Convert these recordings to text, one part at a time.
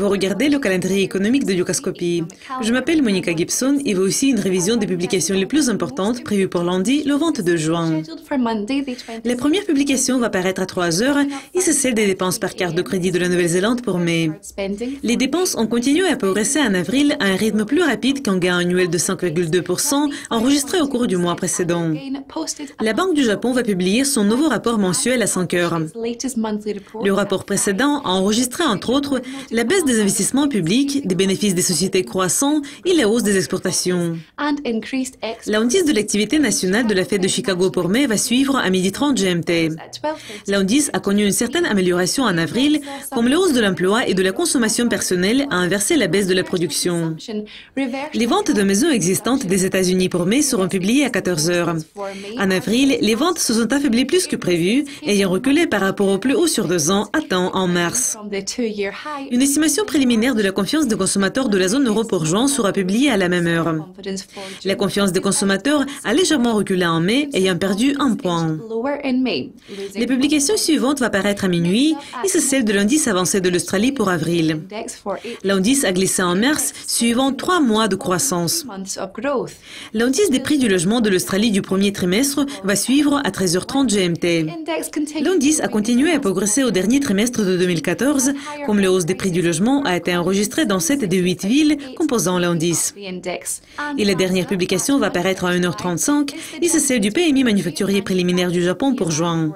Vous regardez le calendrier économique de Yucascopy. Je m'appelle Monica Gibson et voici une révision des publications les plus importantes prévues pour lundi, le 22 juin. La première publication va paraître à 3 heures et c'est celle des dépenses par carte de crédit de la Nouvelle-Zélande pour mai. Les dépenses ont continué à progresser en avril à un rythme plus rapide qu'un gain annuel de 5,2% enregistré au cours du mois précédent. La Banque du Japon va publier son nouveau rapport mensuel à 5 heures. Le rapport précédent a enregistré entre autres la baisse des investissements publics, des bénéfices des sociétés croissants et la hausse des exportations. L'indice de l'activité nationale de la Fed de Chicago pour mai va suivre à 12h30 GMT. L'indice a connu une certaine amélioration en avril, comme la hausse de l'emploi et de la consommation personnelle a inversé la baisse de la production. Les ventes de maisons existantes des États-Unis pour mai seront publiées à 14 heures. En avril, les ventes se sont affaiblies plus que prévu, ayant reculé par rapport au plus haut sur 2 ans atteint en mars. Une estimation préliminaire de la confiance des consommateurs de la zone euro pour juin sera publiée à la même heure. La confiance des consommateurs a légèrement reculé en mai, ayant perdu 1 point. La publication suivante va paraître à minuit et c'est celle de l'indice avancé de l'Australie pour avril. L'indice a glissé en mars, suivant 3 mois de croissance. L'indice des prix du logement de l'Australie du premier trimestre va suivre à 13h30 GMT. L'indice a continué à progresser au dernier trimestre de 2014, comme la hausse des prix du logement a été enregistrée dans 7 des 8 villes composant l'indice. Et la dernière publication va paraître à 1h35 et c'est celle du PMI manufacturier préliminaire du Japon pour juin.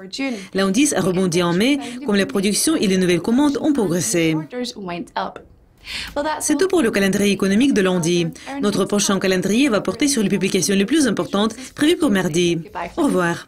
L'indice a rebondi en mai, comme la production et les nouvelles commandes ont progressé. C'est tout pour le calendrier économique de lundi. Notre prochain calendrier va porter sur les publications les plus importantes prévues pour mardi. Au revoir.